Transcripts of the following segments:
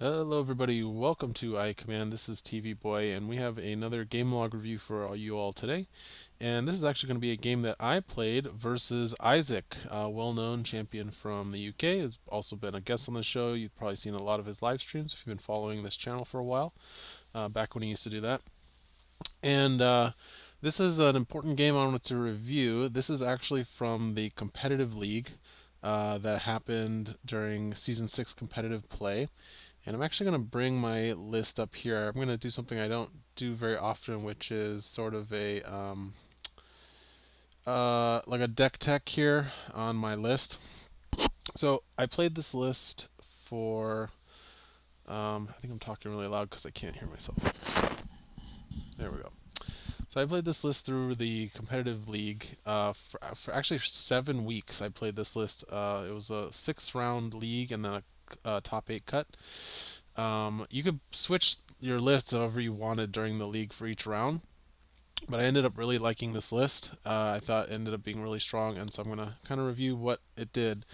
Hello everybody, welcome to iCommand. This is TVboy and we have another game log review for all you all today. And this is actually going to be a game that I played versus Iacp, a well-known champion from the UK. He's also been a guest on the show. You've probably seen a lot of his live streams if you've been following this channel for a while, back when he used to do that. And this is an important game I wanted to review. This is actually from the competitive league that happened during Season 6 competitive play. And I'm actually going to bring my list up here. I'm going to do something I don't do very often, which is sort of a like a deck tech here on my list. So I played this list for. I think I'm talking really loud because I can't hear myself. There we go. So I played this list through the competitive league for actually 7 weeks. I played this list. It was a 6-round league and then a top 8 cut. You could switch your list however you wanted during the league for each round, but I ended up really liking this list. I thought it ended up being really strong, and so I'm going to kind of review what it did.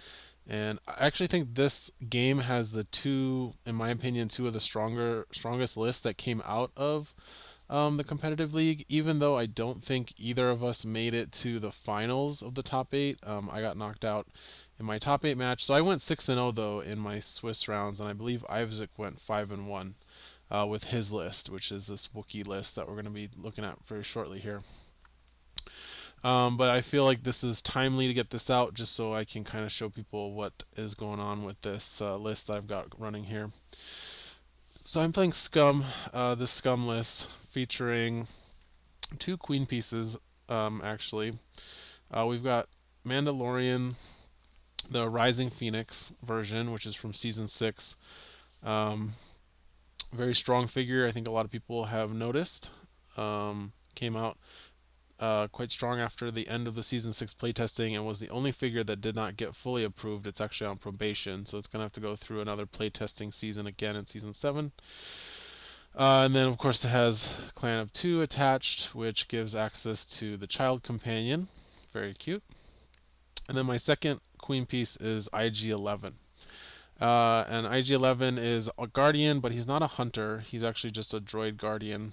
And I actually think this game has in my opinion, two of the strongest lists that came out of the competitive league. Even though I don't think either of us made it to the finals of the top 8, I got knocked out in my top 8 match. So I went 6-0 though in my Swiss rounds, and I believe Iacp went 5-1 with his list, which is this Wookiee list that we're going to be looking at very shortly here. But I feel like this is timely to get this out just so I can kind of show people what is going on with this list that I've got running here. So I'm playing Scum, this Scum list featuring 2 queen pieces, actually. We've got Mandalorian, the Rising Phoenix version, which is from Season 6. Very strong figure, I think a lot of people have noticed. Came out quite strong after the end of the Season 6 playtesting and was the only figure that did not get fully approved. It's actually on probation, so it's going to have to go through another playtesting season again in Season 7. And then, of course, it has Clan of 2 attached, which gives access to the Child Companion. Very cute. And then my second queen piece is IG-11. And IG-11 is a guardian, but he's not a hunter. He's actually just a droid guardian.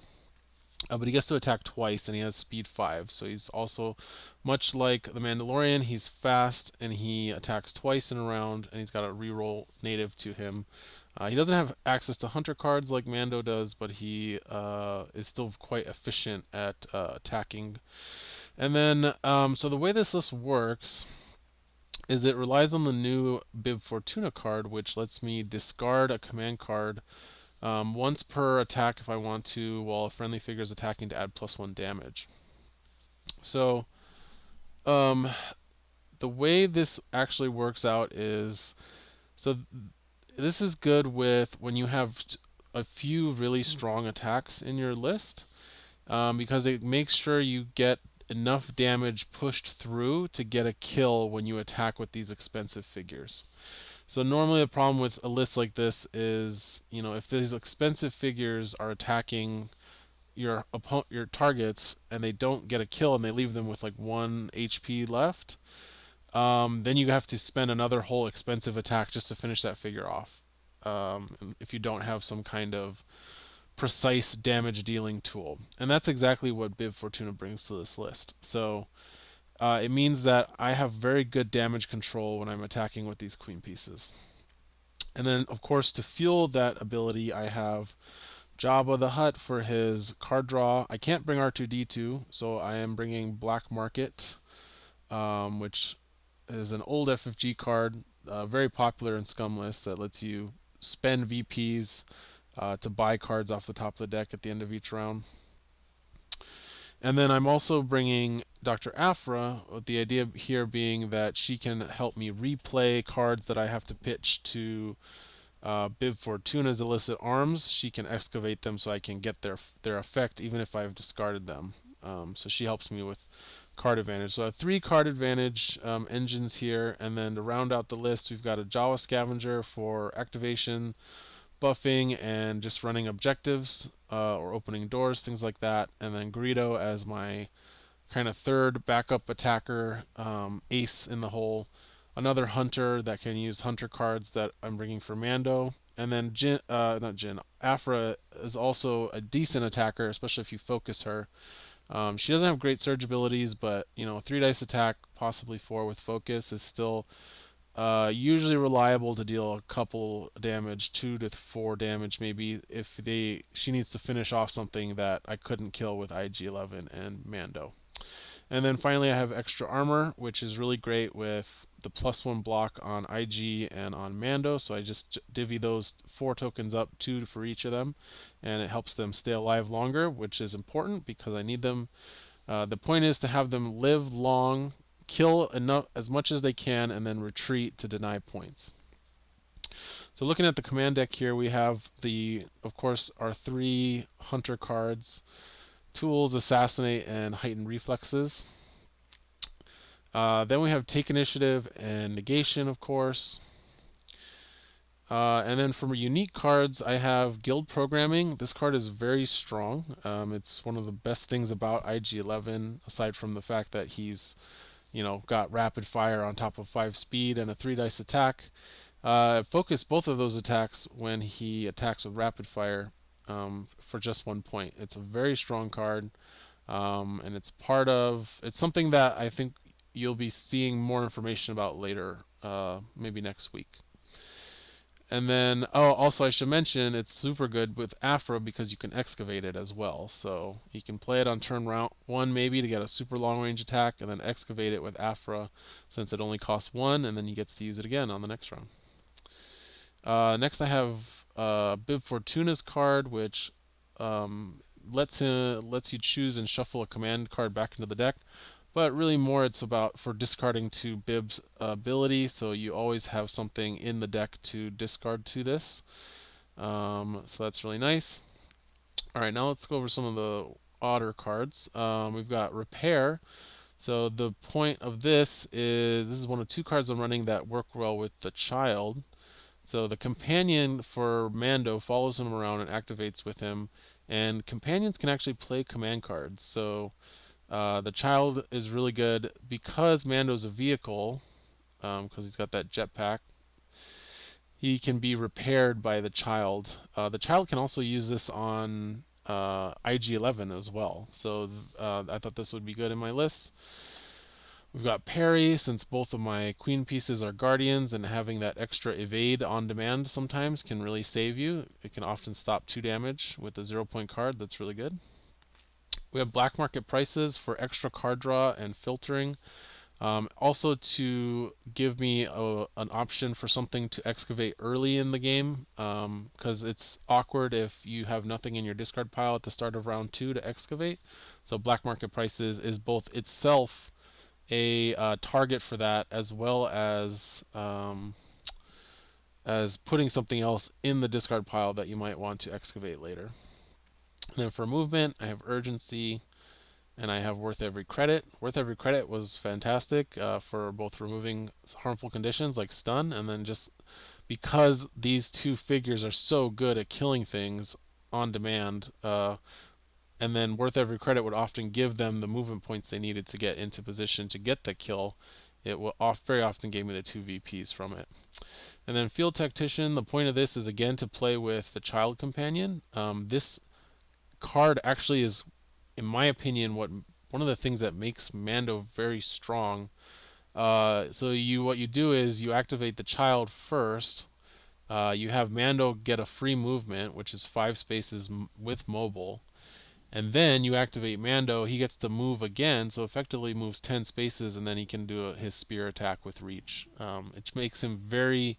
But he gets to attack twice, and he has speed 5. So he's also, much like the Mandalorian, he's fast, and he attacks twice in a round, and he's got a reroll native to him. He doesn't have access to hunter cards like Mando does, but he is still quite efficient at attacking. And then, so the way this list works is it relies on the new Bib Fortuna card, which lets me discard a command card once per attack if I want to, while a friendly figure is attacking to add +1 damage. So, the way this actually works out is, so this is good with when you have a few really strong attacks in your list, because it makes sure you get enough damage pushed through to get a kill when you attack with these expensive figures. So normally the problem with a list like this is, if these expensive figures are attacking your targets and they don't get a kill and they leave them with like 1 HP left, then you have to spend another whole expensive attack just to finish that figure off. If you don't have some kind of precise damage dealing tool. And that's exactly what Bib Fortuna brings to this list. So it means that I have very good damage control when I'm attacking with these queen pieces. And then, of course, to fuel that ability, I have Jabba the Hutt for his card draw. I can't bring R2-D2, so I am bringing Black Market, which is an old FFG card, very popular in Scum lists that lets you spend VPs to buy cards off the top of the deck at the end of each round. And then I'm also bringing Dr. Afra, with the idea here being that she can help me replay cards that I have to pitch to Bib Fortuna's illicit arms. She can excavate them so I can get their effect even if I've discarded them. So she helps me with card advantage. So I have 3 card advantage engines here, and then to round out the list, we've got a Jawa Scavenger for activation, buffing, and just running objectives or opening doors, things like that. And then Greedo as my kind of third backup attacker, ace in the hole, another hunter that can use hunter cards that I'm bringing for Mando. And then not Jin, Afra is also a decent attacker, especially if you focus her. She doesn't have great surge abilities, but 3 dice attack, possibly 4 with focus, is still usually reliable to deal a couple damage, 2 to 4 damage maybe, if she needs to finish off something that I couldn't kill with IG-11 and Mando. And then finally, I have extra armor, which is really great with the +1 block on IG and on Mando. So I just divvy those 4 tokens up, 2 for each of them, and it helps them stay alive longer, which is important because I need them. The point is to have them live long, kill enough as much as they can, and then retreat to deny points. So looking at the command deck here, we have of course, our 3 hunter cards: tools, assassinate, and heightened reflexes. Then we have take initiative and negation, of course. And then for unique cards, I have guild programming. This card is very strong. It's one of the best things about IG-11, aside from the fact that he's got rapid fire on top of 5 speed and a 3 dice attack. Focus both of those attacks when he attacks with rapid fire for just 1 point. It's a very strong card, and it's something that I think you'll be seeing more information about later, maybe next week. And then, also I should mention, it's super good with Afra because you can excavate it as well. So you can play it on turn 1 maybe to get a super long range attack, and then excavate it with Afra since it only costs 1, and then he gets to use it again on the next round. Next I have Bib Fortuna's card, which lets you choose and shuffle a command card back into the deck. But really more it's about for discarding to Bib's ability, so you always have something in the deck to discard to this. So that's really nice. Alright, now let's go over some of the odder cards. We've got Repair. So the point of this is one of 2 cards I'm running that work well with the child. So the companion for Mando follows him around and activates with him, and companions can actually play command cards. So the child is really good because Mando's a vehicle, because he's got that jetpack. He can be repaired by the child. The child can also use this on IG-11 as well. So I thought this would be good in my list. We've got Parry, since both of my queen pieces are guardians, and having that extra evade on demand sometimes can really save you. It can often stop 2 damage with a 0-point card. That's really good. We have black market prices for extra card draw and filtering. Also to give me an option for something to excavate early in the game, because it's awkward if you have nothing in your discard pile at the start of round 2 to excavate. So black market prices is both itself a target for that, as well as putting something else in the discard pile that you might want to excavate later. And then for movement, I have urgency, and I have worth every credit. Worth every credit was fantastic for both removing harmful conditions like stun, and then just because these 2 figures are so good at killing things on demand, and then worth every credit would often give them the movement points they needed to get into position to get the kill. It will very often gave me the 2 VPs from it. And then Field Tactician, the point of this is again to play with the child companion. This card actually is, in my opinion, one of the things that makes Mando very strong. So what you do is you activate the child first. You have Mando get a free movement, which is 5 spaces with mobile. And then you activate Mando, he gets to move again, so effectively moves 10 spaces, and then he can do his spear attack with reach. It makes him very,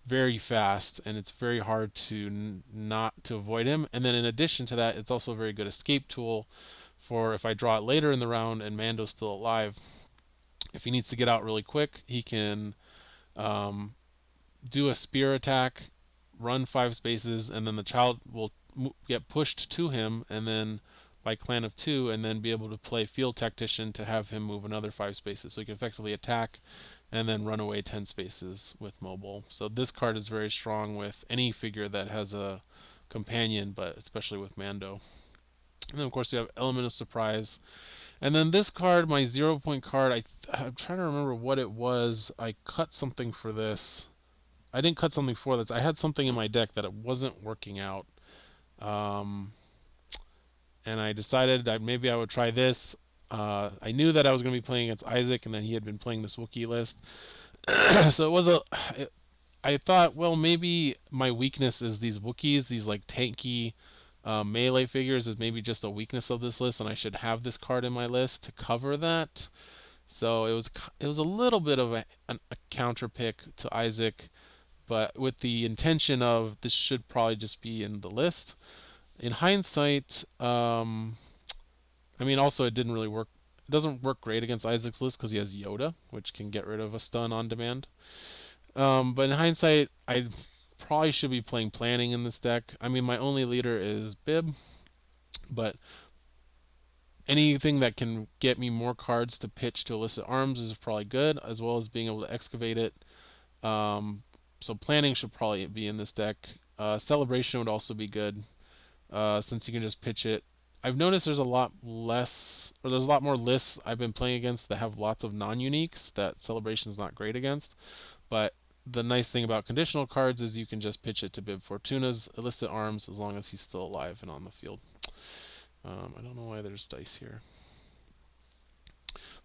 very fast, and it's very hard to not to avoid him. And then in addition to that, it's also a very good escape tool for if I draw it later in the round and Mando's still alive. If he needs to get out really quick, he can do a spear attack, run 5 spaces, and then the child will get pushed to him, and then by clan of 2, and then be able to play Field Tactician to have him move another 5 spaces. So he can effectively attack and then run away 10 spaces with mobile. So this card is very strong with any figure that has a companion, but especially with Mando. And then of course we have Element of Surprise. And then this card, my 0 point card, I'm trying to remember what it was. I cut something for this. I didn't cut something for this. I had something in my deck that it wasn't working out. Um, and I decided that maybe I would try this. I knew that I was going to be playing against Isaac, and then he had been playing this Wookiee list. So it was I thought, well, maybe my weakness is these Wookiees, these like tanky melee figures, is maybe just a weakness of this list, and I should have this card in my list to cover that. So it was a little bit of a counter pick to Isaac, but with the intention of this should probably just be in the list. In hindsight, I mean, also it didn't really work. It doesn't work great against Isaac's list because he has Yoda, which can get rid of a stun on demand. But in hindsight, I probably should be playing planning in this deck. I mean, my only leader is Bib, but anything that can get me more cards to pitch to illicit arms is probably good, as well as being able to excavate it. So planning should probably be in this deck. Celebration would also be good, since you can just pitch it. I've noticed there's a lot less, or there's a lot more lists I've been playing against that have lots of non-uniques that Celebration's not great against. But the nice thing about conditional cards is you can just pitch it to Bib Fortuna's illicit arms as long as he's still alive and on the field. I don't know why there's dice here.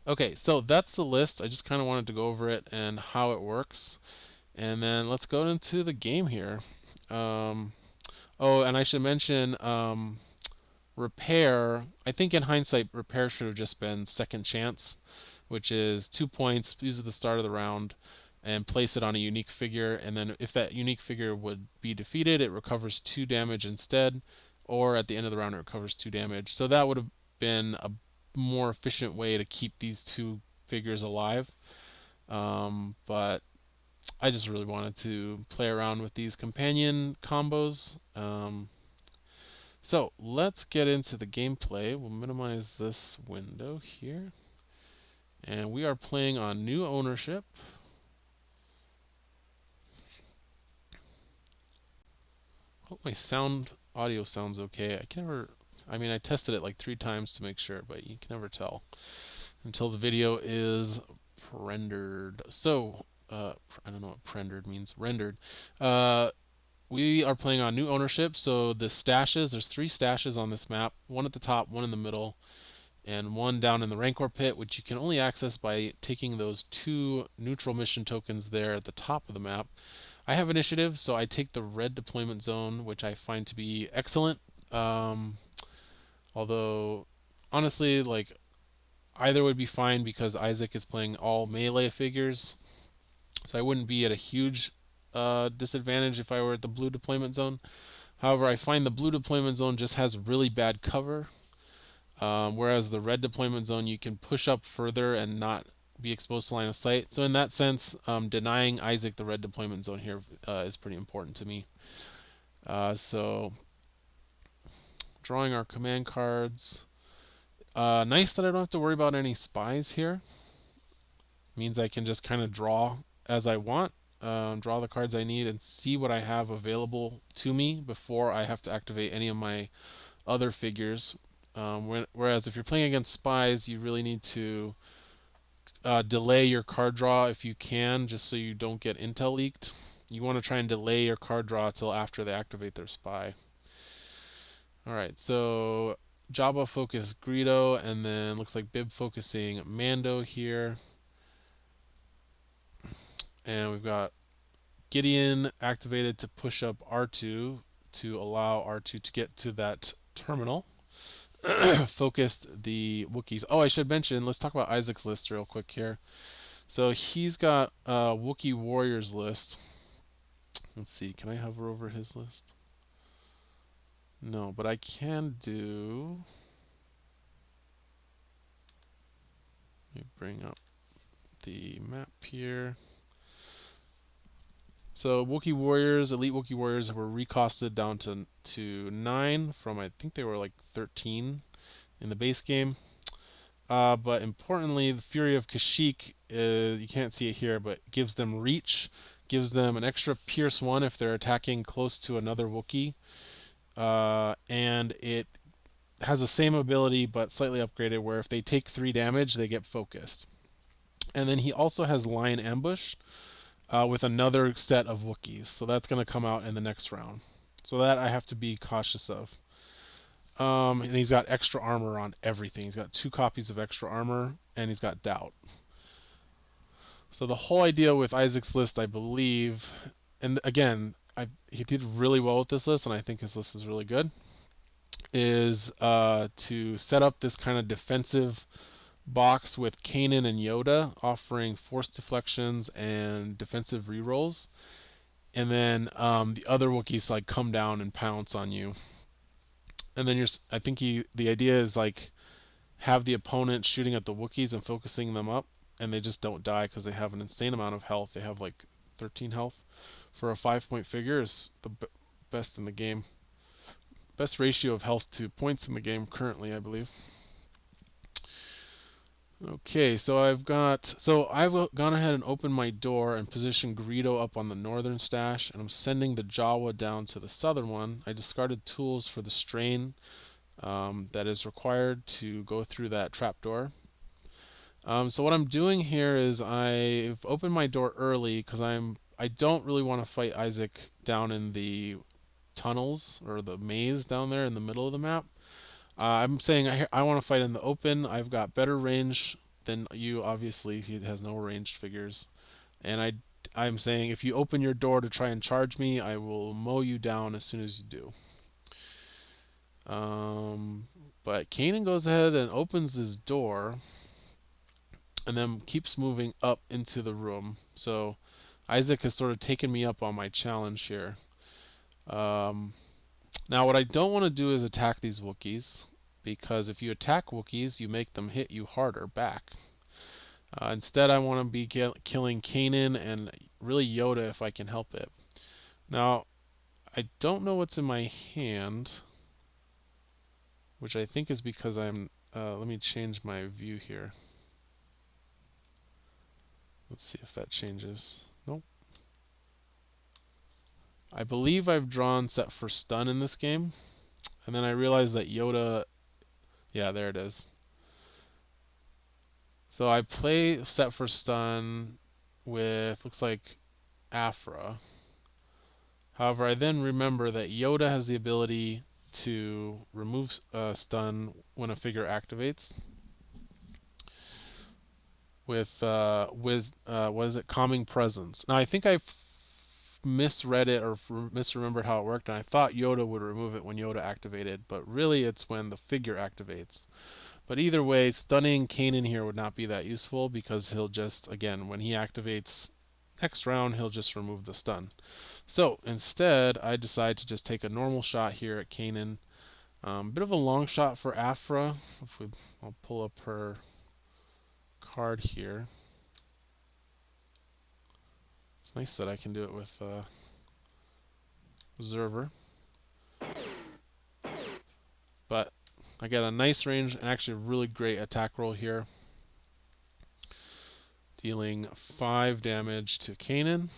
Okay, so that's the list. I just kind of wanted to go over it and how it works. And then let's go into the game here. Oh, and I should mention Repair. I think in hindsight, Repair should have just been Second Chance, which is 2 points, use at the start of the round, and place it on a unique figure. And then if that unique figure would be defeated, it recovers 2 damage instead, or at the end of the round, it recovers 2 damage. So that would have been a more efficient way to keep these 2 figures alive. But I just really wanted to play around with these companion combos. So let's get into the gameplay. We'll minimize this window here. And we are playing on new ownership. Hope my audio sounds okay. I mean, I tested it like 3 times to make sure, but you can never tell until the video is rendered. So, I don't know what rendered means. Rendered. We are playing on new ownership, so the stashes, there's 3 stashes on this map, one at the top, one in the middle, and one down in the Rancor pit, which you can only access by taking those 2 neutral mission tokens there at the top of the map. I have initiative, so I take the red deployment zone, which I find to be excellent. Although, honestly, like, either would be fine because Isaac is playing all melee figures, so I wouldn't be at a huge disadvantage if I were at the blue deployment zone. However, I find the blue deployment zone just has really bad cover, whereas the red deployment zone you can push up further and not be exposed to line of sight. So in that sense, denying Isaac the red deployment zone here is pretty important to me. So drawing our command cards. Nice that I don't have to worry about any spies here. Means I can just kind of draw as I want. Draw the cards I need and see what I have available to me before I have to activate any of my other figures. Whereas if you're playing against spies, you really need to delay your card draw if you can, just so you don't get intel leaked. You want to try and delay your card draw till after they activate their spy. Alright, so Jabba focused Greedo, and then looks like Bib focusing Mando here. And we've got Gideon activated to push up R2 to allow R2 to get to that terminal. Focused the Wookiees. Oh, I should mention, let's talk about Isaac's list real quick here. So he's got a Wookiee Warriors list. Let's see, can I hover over his list? No, but I can do... Let me bring up the map here. So Wookiee Warriors, Elite Wookiee Warriors were recosted down to 9 from, I think they were like 13 in the base game. But importantly, the Fury of Kashyyyk, you can't see it here, but gives them reach, gives them an extra Pierce 1 if they're attacking close to another Wookiee. And it has the same ability but slightly upgraded, where if they take 3 damage, they get focused. And then he also has Lion Ambush with another set of Wookiees. So that's going to come out in the next round. So that I have to be cautious of. And he's got extra armor on everything. He's got 2 copies of extra armor, and he's got Doubt. So the whole idea with Isaac's list, I believe, and again, he did really well with this list, and I think his list is really good, is to set up this kind of defensive box with Kanan and Yoda, offering force deflections and defensive rerolls, and then the other Wookiees like come down and pounce on you. And then I think the idea is like have the opponent shooting at the Wookiees and focusing them up, and they just don't die because they have an insane amount of health. They have like 13 health. For a 5-point figure is the best in the game. Best ratio of health to points in the game currently, I believe. Okay, so I've gone ahead and opened my door and positioned Greedo up on the northern stash, and I'm sending the Jawa down to the southern one. I discarded tools for the strain that is required to go through that trapdoor. So what I'm doing here is I've opened my door early because I don't really want to fight Isaac down in the tunnels or the maze down there in the middle of the map. I'm saying I want to fight in the open. I've got better range than you. Obviously, he has no ranged figures, and I'm saying if you open your door to try and charge me, I will mow you down as soon as you do. But Kanan goes ahead and opens his door, and then keeps moving up into the room. So Isaac has sort of taken me up on my challenge here. Now, what I don't want to do is attack these Wookiees, because if you attack Wookiees, you make them hit you harder back. Instead, I want to be killing Kanan and really Yoda if I can help it. Now, I don't know what's in my hand, which I think is because I'm... let me change my view here. Let's see if that changes. Nope. I believe I've drawn set for stun in this game. And then I realized that Yoda... Yeah, there it is. So I play set for stun with, looks like, Afra. However, I then remember that Yoda has the ability to remove stun when a figure activates with what is it? Calming Presence. Now I think I misread it or misremembered how it worked, and I thought Yoda would remove it when Yoda activated, but really it's when the figure activates. But either way, stunning Kanan here would not be that useful, because he'll just, again, when he activates next round, he'll just remove the stun. So instead, I decide to just take a normal shot here at Kanan. Bit of a long shot for Afra. I'll pull up her card here. It's nice that I can do it with Observer. But I get a nice range and actually a really great attack roll here. Dealing 5 damage to Kanan.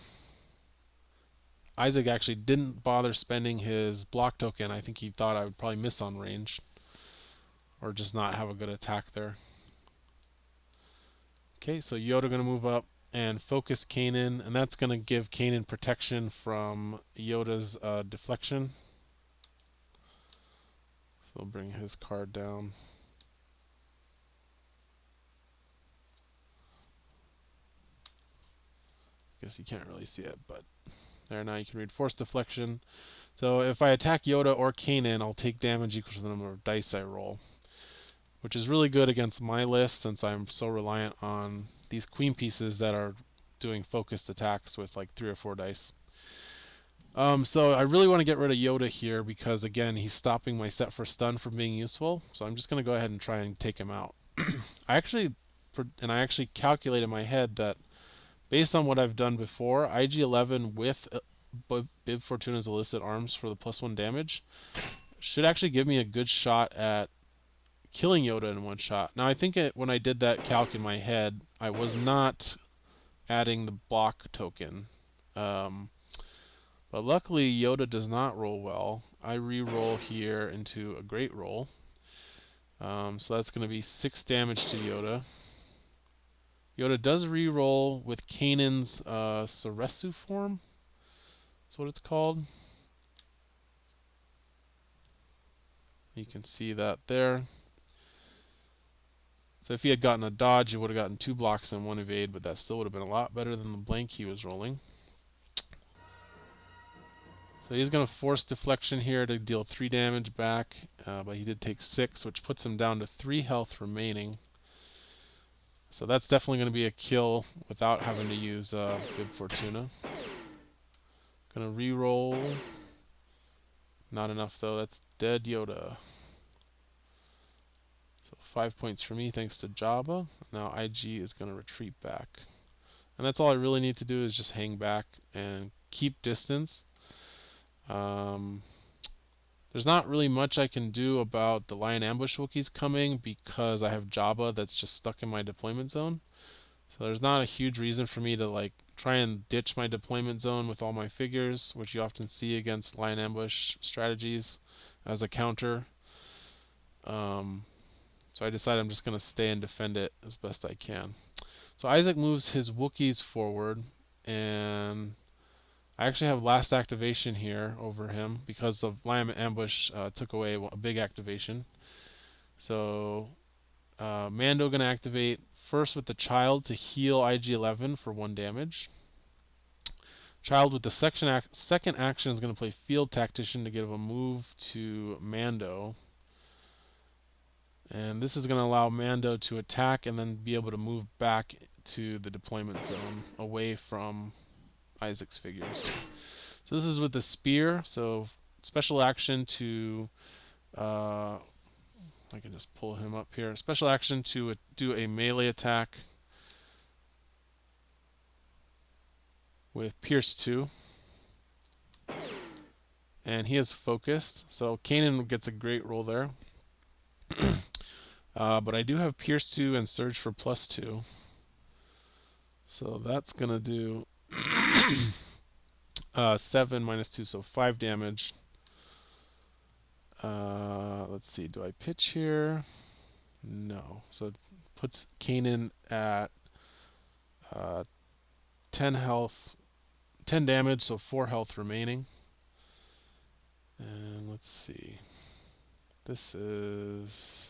Isaac actually didn't bother spending his block token. I think he thought I would probably miss on range, or just not have a good attack there. Okay, so Yoda going to move up and focus Kanan, and that's going to give Kanan protection from Yoda's deflection. So we'll bring his card down. Guess you can't really see it, but there, now you can read Force Deflection. So if I attack Yoda or Kanan, I'll take damage equal to the number of dice I roll, which is really good against my list since I'm so reliant on these queen pieces that are doing focused attacks with like 3 or 4 dice. So I really want to get rid of Yoda here because, again, he's stopping my set for stun from being useful. So I'm just going to go ahead and try and take him out. I actually calculated in my head that based on what I've done before, IG-11 with Bib Fortuna's illicit arms for the +1 damage should actually give me a good shot at killing Yoda in one shot. Now, I think when I did that calc in my head, I was not adding the block token. But luckily, Yoda does not roll well. I re-roll here into a great roll. So that's going to be 6 damage to Yoda. Yoda does reroll with Kanan's Soresu form. That's what it's called. You can see that there. So if he had gotten a dodge, he would have gotten 2 blocks and 1 evade, but that still would have been a lot better than the blank he was rolling. So he's going to force deflection here to deal 3 damage back, but he did take 6, which puts him down to 3 health remaining. So that's definitely going to be a kill without having to use Bib Fortuna. Going to re-roll. Not enough though, that's dead Yoda. So 5 points for me thanks to Jabba. Now IG is going to retreat back. And that's all I really need to do is just hang back and keep distance. There's not really much I can do about the Lion Ambush Wookiees coming because I have Jabba that's just stuck in my deployment zone. So there's not a huge reason for me to like try and ditch my deployment zone with all my figures, which you often see against Lion Ambush strategies as a counter. So I decided I'm just going to stay and defend it as best I can. So Iacp moves his Wookiees forward, and I actually have last activation here over him because the Lion Ambush took away a big activation. So Mando going to activate first with the Child to heal IG-11 for 1 damage. Child with the second action is going to play Field Tactician to give a move to Mando. And this is going to allow Mando to attack and then be able to move back to the deployment zone away from Iacp's figures. So this is with the Spear. So special action to... I can just pull him up here. Special action to do a melee attack with Pierce 2. And he is focused. So Kanan gets a great roll there. But I do have Pierce 2 and Surge for +2. So that's going to do 7 minus 2, so 5 damage. Let's see, do I pitch here? No. So it puts Kanan at 10 health, 10 damage, so 4 health remaining. And let's see. This is...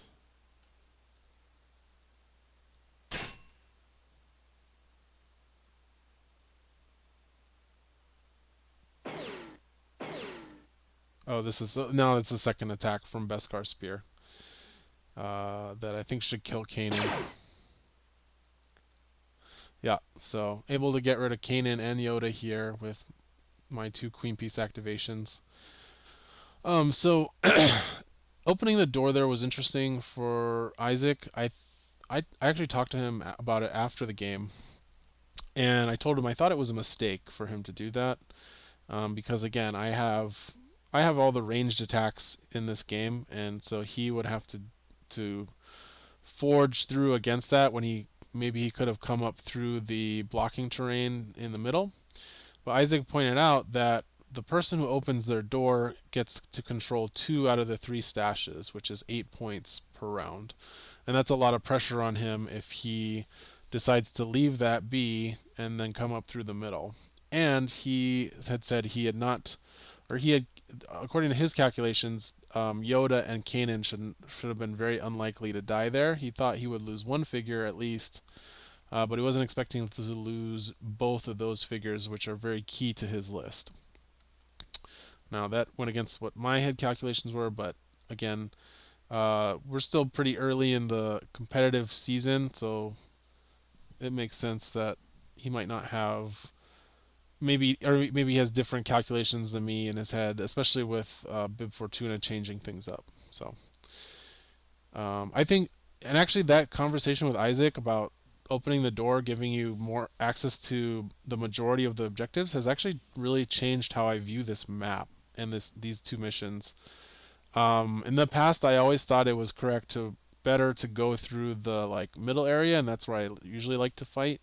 Oh, this is... No, it's the second attack from Beskar's Spear. That I think should kill Kanan. Yeah, so able to get rid of Kanan and Yoda here with my 2 Queen Piece activations. So opening the door there was interesting for Iacp. I actually talked to him about it after the game, and I told him I thought it was a mistake for him to do that, because again I have all the ranged attacks in this game, and so he would have to forge through against that when maybe he could have come up through the blocking terrain in the middle. But Iacp pointed out that the person who opens their door gets to control 2 out of the 3 stashes, which is 8 points per round. And that's a lot of pressure on him if he decides to leave that be and then come up through the middle. And he had said he had not, or he had, according to his calculations, Yoda and Kanan should have been very unlikely to die there. He thought he would lose 1 figure at least, but he wasn't expecting to lose both of those figures, which are very key to his list. Now that went against what my head calculations were, but again, we're still pretty early in the competitive season, so it makes sense that he might not have maybe he has different calculations than me in his head, especially with Bib Fortuna changing things up. So I think, and actually that conversation with Iacp about opening the door, giving you more access to the majority of the objectives, has actually really changed how I view this map and these 2 missions. In the past, I always thought it was better to go through the middle area, and that's where I usually like to fight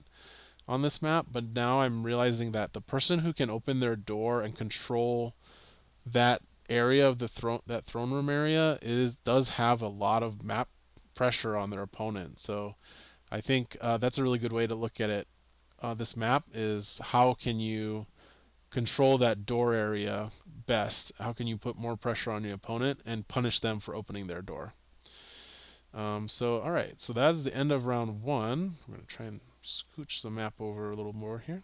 on this map. But now I'm realizing that the person who can open their door and control that area of the throne room area does have a lot of map pressure on their opponent. So I think that's a really good way to look at it. This map is how can you control that door area best? How can you put more pressure on your opponent and punish them for opening their door? All right, so that is the end of round one. I'm going to try and scooch the map over a little more here.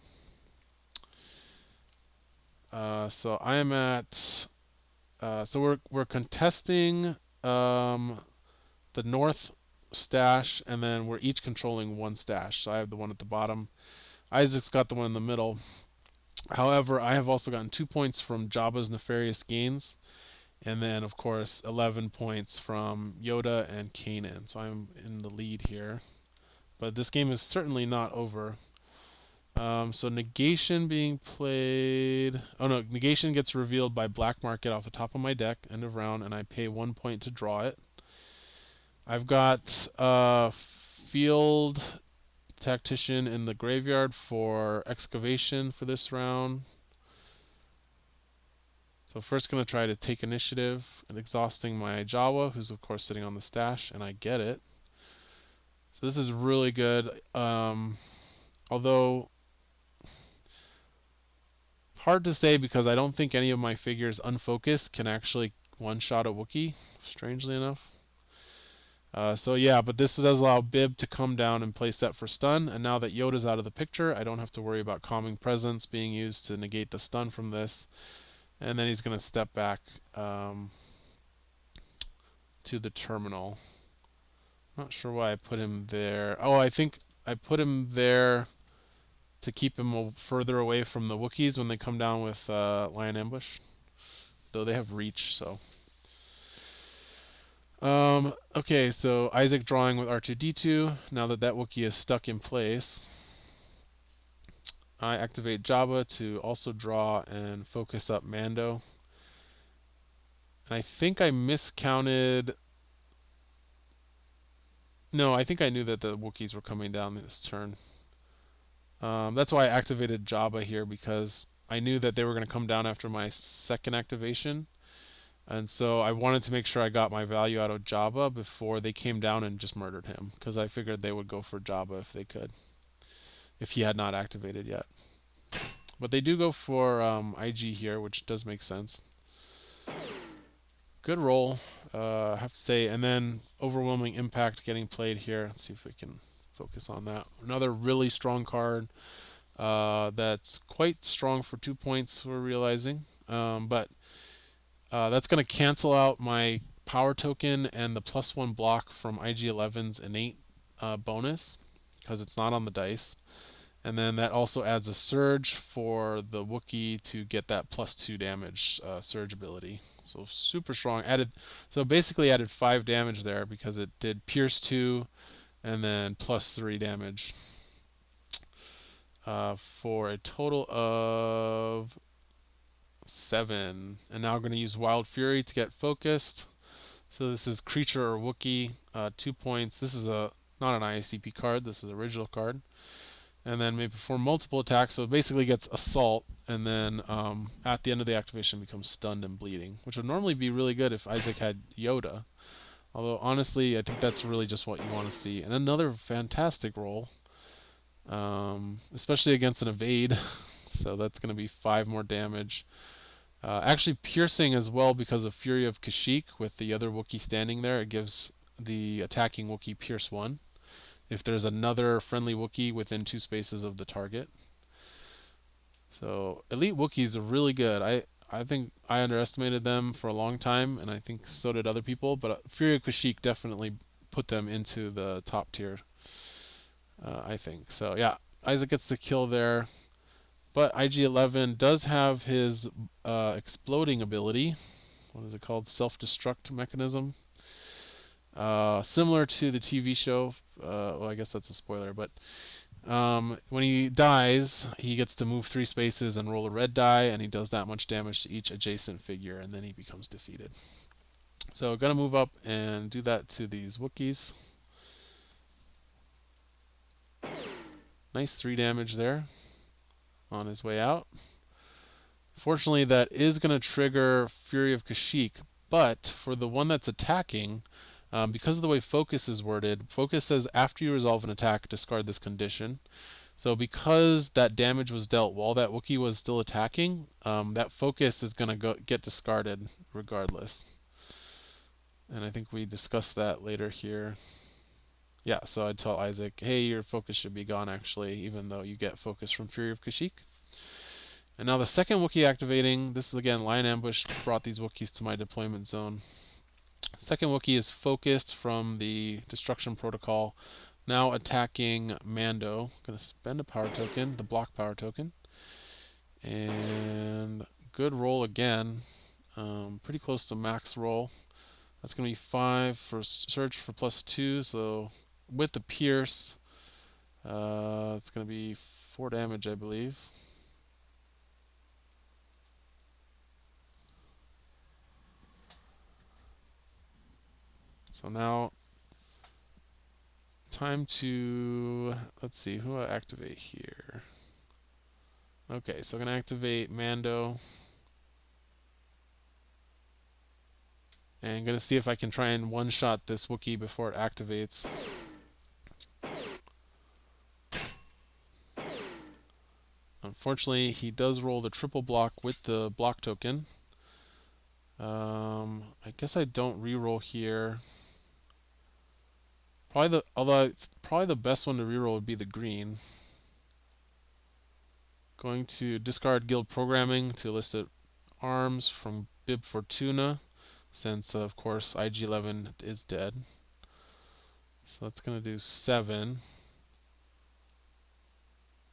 So I am at. So we're contesting the north stash, and then we're each controlling one stash. So I have the one at the bottom. Isaac's got the one in the middle. However, I have also gotten 2 points from Jabba's nefarious gains, and then of course 11 points from Yoda and Kanan. So I'm in the lead here. But this game is certainly not over. So negation being played. Oh no, negation gets revealed by black market off the top of my deck, end of round, and I pay 1 point to draw it. I've got field tactician in the graveyard for excavation for this round. So first going to try to take initiative and exhausting my Jawa, who's of course sitting on the stash, and I get it. So this is really good. Although hard to say because I don't think any of my figures unfocused can actually one-shot a Wookiee, strangely enough. So yeah, but this does allow Bib to come down and play set for stun, and now that Yoda's out of the picture, I don't have to worry about Calming Presence being used to negate the stun from this. And then he's going to step back to the terminal. Not sure why I put him there. Oh, I think I put him there to keep him further away from the Wookiees when they come down with Lion Ambush. Though they have reach, so. Okay, so Isaac drawing with R2-D2. Now that Wookiee is stuck in place, I activate Jabba to also draw and focus up Mando. And I think I miscounted. No, I think I knew that the Wookiees were coming down this turn. That's why I activated Jabba here, because I knew that they were going to come down after my second activation. And so I wanted to make sure I got my value out of Jabba before they came down and just murdered him, because I figured they would go for Jabba if they could, if he had not activated yet. But they do go for IG here, which does make sense. Good roll, I have to say. And then Overwhelming Impact getting played here. Let's see if we can focus on that. Another really strong card that's quite strong for 2 points, we're realizing. But that's going to cancel out my power token and the +1 block from IG-11's innate bonus, because it's not on the dice. And then that also adds a surge for the Wookiee to get that +2 damage surge ability. So super strong. So basically added 5 damage there because it did Pierce 2 and then +3 damage for a total of 7. And now I'm going to use Wild Fury to get focused. So this is creature or Wookiee, 2 points. This is not an Iacp card. This is an original card. And then may perform multiple attacks. So it basically gets assault, and then at the end of the activation becomes stunned and bleeding, which would normally be really good if Isaac had Yoda. Although honestly, I think that's really just what you want to see. And another fantastic roll, especially against an evade. So that's going to be 5 more damage. Actually piercing as well because of Fury of Kashyyyk with the other Wookiee standing there. It gives the attacking Wookiee Pierce 1 if there's another friendly Wookiee within 2 spaces of the target. So elite Wookiees are really good. I think I underestimated them for a long time, and I think so did other people, but Fury of Kashyyyk definitely put them into the top tier, I think. So yeah, Isaac gets the kill there. But IG-11 does have his exploding ability. What is it called? Self-destruct mechanism. Similar to the TV show. Well, I guess that's a spoiler. But when he dies, he gets to move 3 spaces and roll a red die, and he does that much damage to each adjacent figure, and then he becomes defeated. So I'm going to move up and do that to these Wookiees. Nice 3 damage there on his way out. Fortunately, that is going to trigger Fury of Kashyyyk, but for the one that's attacking, Because of the way focus is worded, focus says after you resolve an attack, discard this condition. So because that damage was dealt while that Wookiee was still attacking, that focus is going to get discarded regardless. And I think we discussed that later here. Yeah, so I'd tell Isaac, hey, your focus should be gone actually, even though you get focus from Fury of Kashyyyk. And now the second Wookiee activating, this is again Lion Ambush, brought these Wookiees to my deployment zone. Second Wookiee is focused from the Destruction Protocol, now attacking Mando. Gonna spend a power token, the block power token. And good roll again. Pretty close to max roll. That's gonna be 5 for Surge for +2, so with the Pierce, it's gonna be 4 damage, I believe. So now, time to, let's see, who do I activate here? Okay, so I'm going to activate Mando. And I'm going to see if I can try and one-shot this Wookiee before it activates. Unfortunately, he does roll the triple block with the block token. I guess I don't reroll here. Probably the best one to reroll would be the green. Going to discard guild programming to elicit arms from Bib Fortuna, since of course IG-11 is dead. So that's gonna do 7.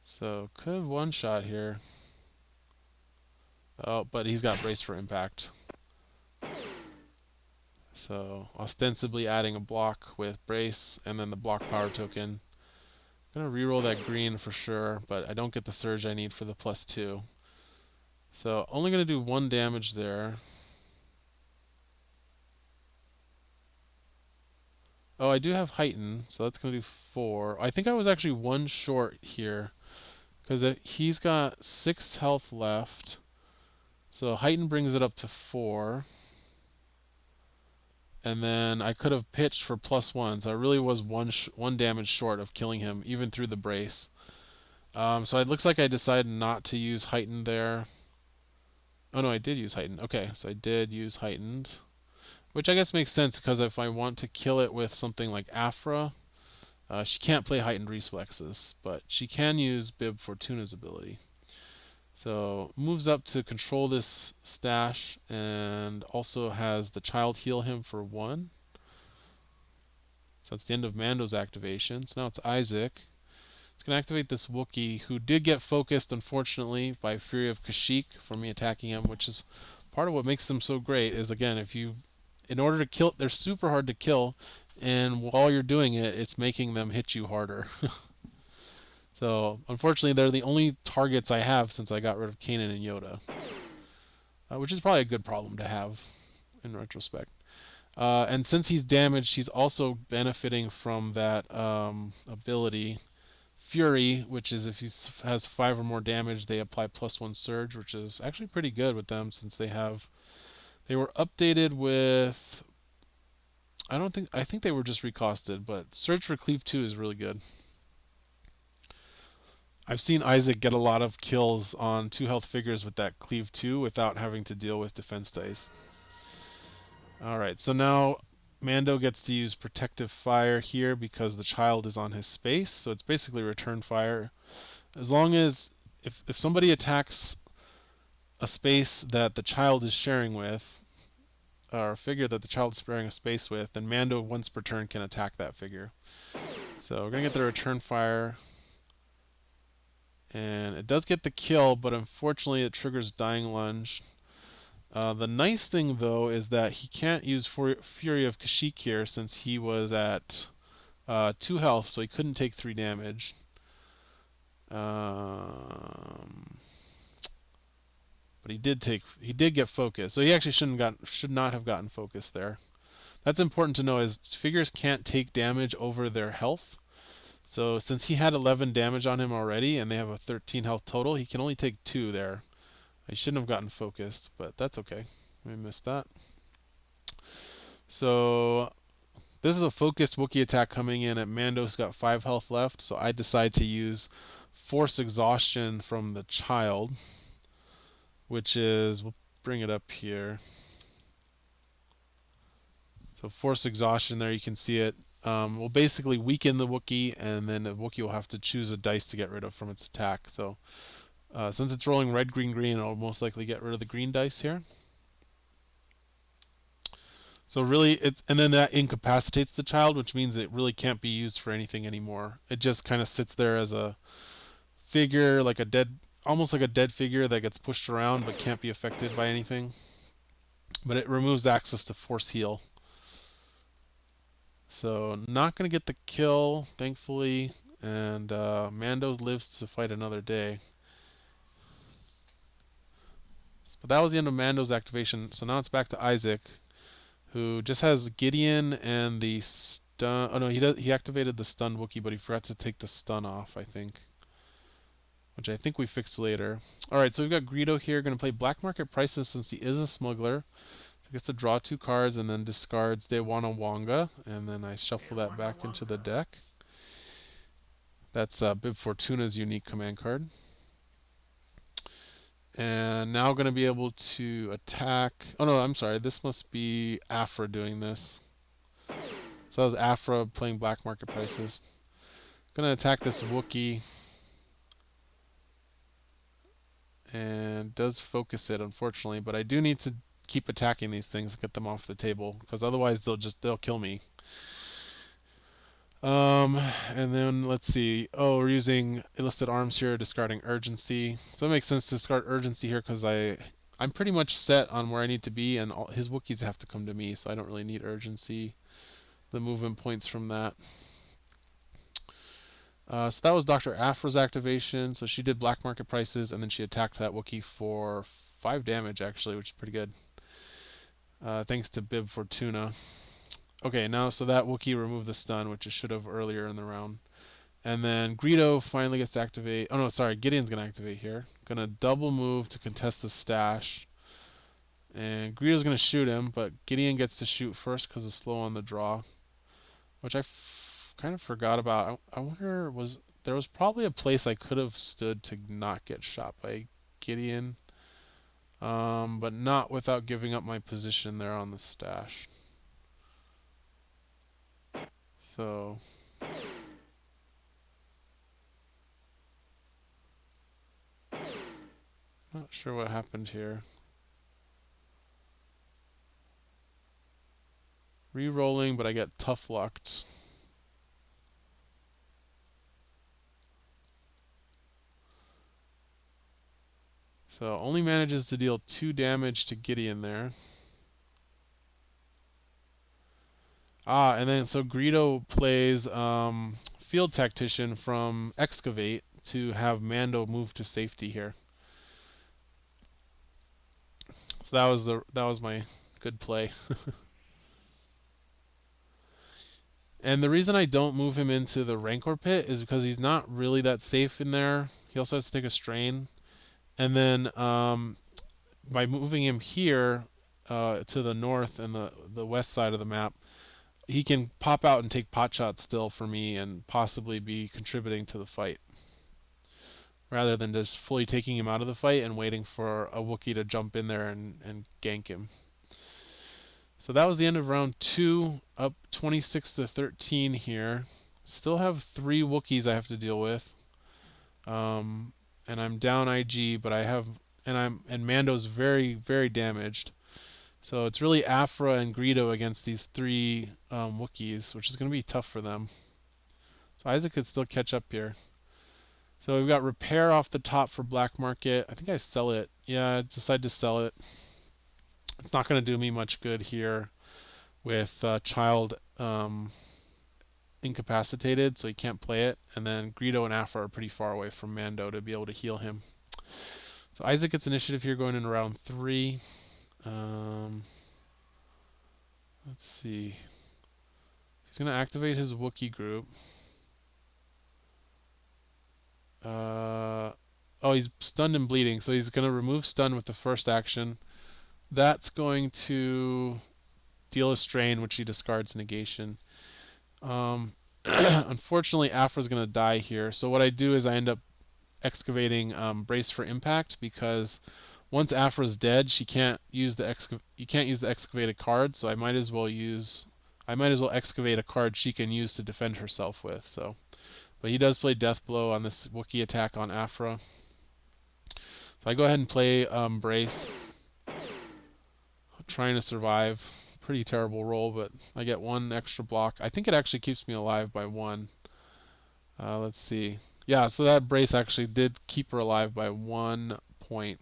So could one shot here. Oh, but he's got brace for impact. So ostensibly adding a block with brace and then the block power token. I'm gonna reroll that green for sure, but I don't get the surge I need for the +2. So only gonna do 1 damage there. Oh, I do have heighten, so that's gonna do 4. I think I was actually 1 short here, because he's got 6 health left. So heighten brings it up to 4. And then I could have pitched for +1, so I really was one damage short of killing him, even through the brace. So it looks like I decided not to use heightened there. Oh no, I did use heightened. Okay, so I did use heightened, which I guess makes sense because if I want to kill it with something like Afra, she can't play heightened reflexes, but she can use Bib Fortuna's ability. So moves up to control this stash and also has the child heal him for 1. So that's the end of Mando's activation. So now it's Isaac. It's going to activate this Wookiee who did get focused, unfortunately, by Fury of Kashyyyk for me attacking him, which is part of what makes them so great. Is again, in order to kill, they're super hard to kill, and while you're doing it, it's making them hit you harder. So unfortunately, they're the only targets I have since I got rid of Kanan and Yoda, which is probably a good problem to have in retrospect. And since he's damaged, he's also benefiting from that ability, Fury, which is if he has 5 or more damage, they apply +1 surge, which is actually pretty good with them since they were updated with. I think they were just recosted, but surge for cleave 2 is really good. I've seen Isaac get a lot of kills on 2 health figures with that cleave 2 without having to deal with defense dice. Alright, so now Mando gets to use protective fire here because the child is on his space, so it's basically return fire. As long as, if somebody attacks a space that the child is sharing with, or a figure that the child is sharing a space with, then Mando once per turn can attack that figure. So we're going to get the return fire. And it does get the kill, but unfortunately it triggers Dying Lunge. The nice thing, though, is that he can't use Fury of Kashyyyk here since he was at 2 health, so he couldn't take 3 damage. But he did get focus, so he actually should not have gotten focus there. That's important to know, is figures can't take damage over their health. So since he had 11 damage on him already, and they have a 13 health total, he can only take 2 there. I shouldn't have gotten focused, but that's okay. I missed that. So this is a focused Wookiee attack coming in at Mando's got 5 health left, so I decide to use Force Exhaustion from the child, which is, we'll bring it up here. So Force Exhaustion there, you can see it. Will basically weaken the Wookiee, and then the Wookiee will have to choose a dice to get rid of from its attack. So since it's rolling red, green, green, it'll most likely get rid of the green dice here. So really, and then that incapacitates the child, which means it really can't be used for anything anymore. It just kind of sits there as a figure, like a dead, almost like a dead figure that gets pushed around but can't be affected by anything. But it removes access to Force Heal. So not going to get the kill, thankfully, and Mando lives to fight another day. But that was the end of Mando's activation. So now it's back to Iacp, who just has Gideon and the stun. Oh no, he activated the stunned Wookiee, but he forgot to take the stun off, I think, which I think we fixed later. All right, so we've got Greedo here, going to play black market prices since he is a smuggler. So he gets to draw 2 cards and then discards Dewana Wanga, and then I shuffle that back into the deck. That's Bib Fortuna's unique command card. And now going to be able to attack. Oh no, I'm sorry. This must be Afra doing this. So that was Afra playing black market prices. Going to attack this Wookiee. And does focus it, unfortunately. But I do need to keep attacking these things to get them off the table, because otherwise they'll kill me. And then let's see. Oh, we're using illicit arms here, discarding urgency. So it makes sense to discard urgency here because I'm pretty much set on where I need to be, and his Wookiees have to come to me, so I don't really need urgency. The movement points from that. So that was Dr. Afra's activation. So she did black market prices, and then she attacked that Wookiee for 5 damage, actually, which is pretty good. Thanks to Bib Fortuna. Okay, now so that Wookiee removed the stun, which it should have earlier in the round. And then Greedo finally gets to activate. Oh no, sorry, Gideon's going to activate here. Going to double move to contest the stash. And Greedo's going to shoot him, but Gideon gets to shoot first because it's slow on the draw. Which I kind of forgot about. I wonder, there was probably a place I could have stood to not get shot by Gideon. But not without giving up my position there on the stash. So not sure what happened here. Re-rolling, but I get tough lucked. So only manages to deal 2 damage to Gideon there. And then so Greedo plays Field Tactician from Excavate to have Mando move to safety here. So that was my good play. And the reason I don't move him into the Rancor pit is because he's not really that safe in there. He also has to take a strain. And then by moving him here to the north and the west side of the map, he can pop out and take pot shots still for me and possibly be contributing to the fight, rather than just fully taking him out of the fight and waiting for a Wookiee to jump in there and gank him. So that was the end of round 2, up 26-13 here. Still have 3 Wookiees I have to deal with. And I'm down IG, but and Mando's very, very damaged. So it's really Afra and Greedo against these 3 Wookiees, which is going to be tough for them. So Iacp could still catch up here. So we've got Repair off the top for Black Market. I think I sell it. Yeah, I decided to sell it. It's not going to do me much good here with Child incapacitated, so he can't play it. And then Greedo and Afra are pretty far away from Mando to be able to heal him. So Iacp gets initiative here going into round 3. Let's see. He's going to activate his Wookiee group. He's stunned and bleeding, so he's going to remove stun with the first action. That's going to deal a strain, which he discards negation. Unfortunately, Afra's going to die here. So what I do is I end up excavating Brace for Impact, because once Afra's dead, she can't use the you can't use the excavated card. So I might as well excavate a card she can use to defend herself with. So, but he does play Death Blow on this Wookiee attack on Afra. So I go ahead and play Brace, trying to survive. Pretty terrible roll, but I get one extra block. I think it actually keeps me alive by one. Let's see. Yeah, so that Brace actually did keep her alive by 1 point.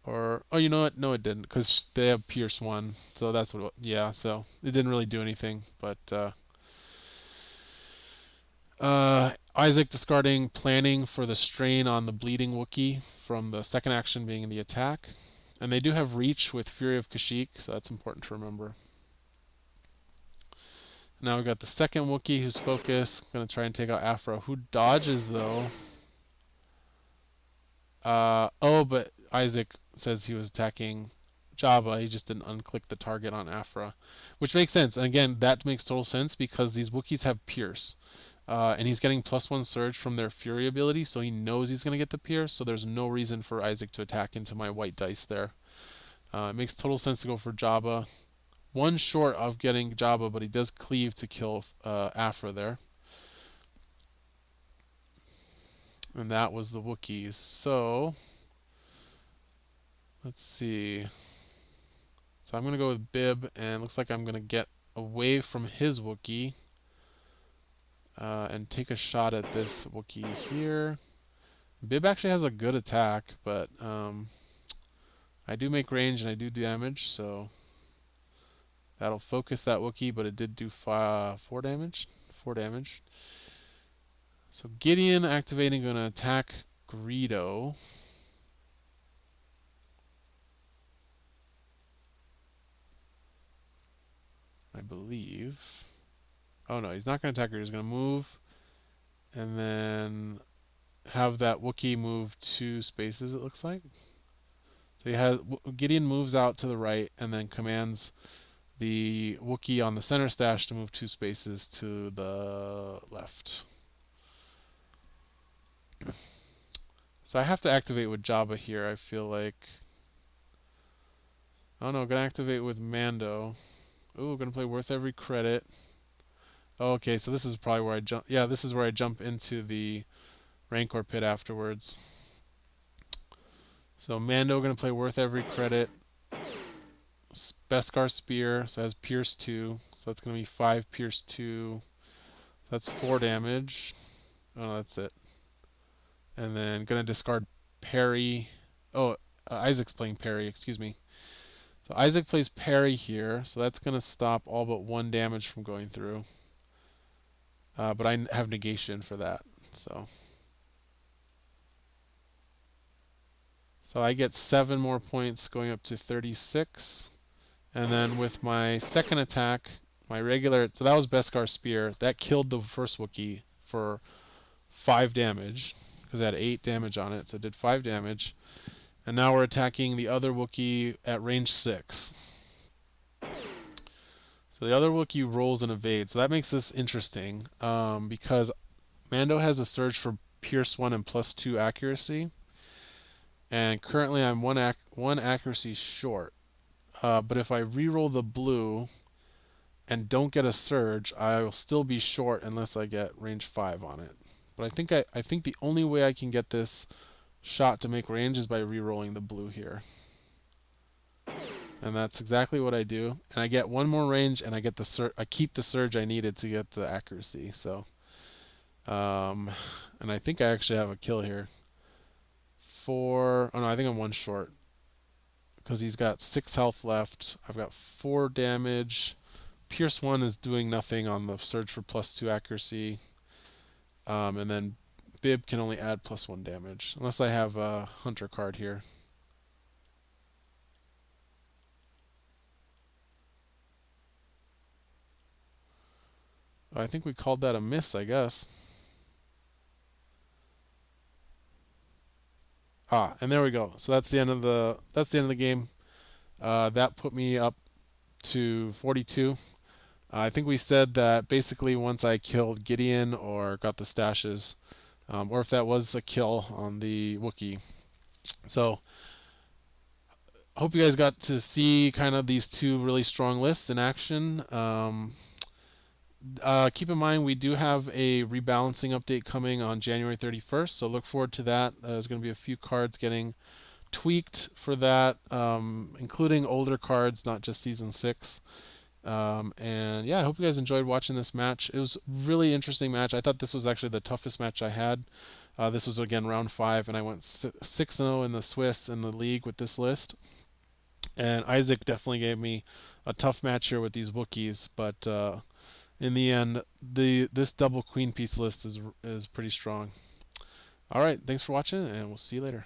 Or, oh, you know what? No, it didn't, because they have Pierce 1. So that's what, yeah, so it didn't really do anything. But Isaac discarding Planning for the strain on the Bleeding Wookiee from the second action being the attack. And they do have Reach with Fury of Kashyyyk, so that's important to remember. Now we've got the second Wookiee who's focused. Going to try and take out Afra, who dodges, though. Oh, but Isaac says he was attacking Jabba. He just didn't unclick the target on Afra, which makes sense. And again, that makes total sense because these Wookiees have Pierce. And he's getting +1 Surge from their Fury ability, so he knows he's going to get the Pierce, so there's no reason for Isaac to attack into my white dice there. It makes total sense to go for Jabba. One short of getting Jabba, but he does cleave to kill Afra there. And that was the Wookiees. So, let's see. So I'm going to go with Bib, and looks like I'm going to get away from his Wookiee and take a shot at this Wookiee here. Bib actually has a good attack, but I do make range and I do damage, so that'll focus that Wookiee, but it did do 4 damage. 4 damage. So Gideon activating, going to attack Greedo. I believe. Oh no, he's not going to attack her. He's going to move and then have that Wookiee move 2 spaces, it looks like. So he has Gideon moves out to the right and then commands the Wookiee on the center stash to move 2 spaces to the left. So I have to activate with Jabba here, I feel like. Oh no, gonna activate with Mando. Ooh, gonna play Worth Every Credit. Oh, okay, so this is probably where I jump. Yeah, this is where I jump into the Rancor pit afterwards. So Mando gonna play Worth Every Credit. Beskar Spear, so it has Pierce 2. So that's gonna be 5 Pierce 2. That's 4 damage. Oh, that's it. And then gonna discard Parry. Oh, Isaac's playing Parry, excuse me. So Isaac plays Parry here, so that's gonna stop all but 1 damage from going through. But I have negation for that, so I get 7 more points, going up to 36. And then with my second attack, my regular, so that was Beskar Spear. That killed the first Wookiee for 5 damage, because it had 8 damage on it, so it did 5 damage. And now we're attacking the other Wookiee at range 6. So the other Wookiee rolls and evades. So that makes this interesting, because Mando has a surge for Pierce 1 and +2 accuracy. And currently I'm one accuracy short. But if I reroll the blue and don't get a surge, I will still be short unless I get range 5 on it. But I think the only way I can get this shot to make range is by rerolling the blue here. And that's exactly what I do. And I get 1 more range, and I get the I keep the surge I needed to get the accuracy. So, and I think I actually have a kill here. Oh no, I think I'm 1 short, because he's got 6 health left. I've got 4 damage. Pierce 1 is doing nothing on the surge for +2 accuracy. And then Bib can only add +1 damage, unless I have a Hunter card here. I think we called that a miss, I guess. And there we go. So that's the end of the game. That put me up to 42. I think we said that basically once I killed Gideon or got the stashes, or if that was a kill on the Wookiee. So hope you guys got to see kind of these two really strong lists in action. Keep in mind we do have a rebalancing update coming on January 31st, so look forward to that. There's going to be a few cards getting tweaked for that, including older cards, not just Season 6. And yeah, I hope you guys enjoyed watching this match. It was a really interesting match. I thought this was actually the toughest match I had. This was again round 5, and I went 6-0 in the Swiss in the league with this list. And Isaac definitely gave me a tough match here with these Wookiees, but in the end, this double queen piece list is pretty strong. All right, thanks for watching, and we'll see you later.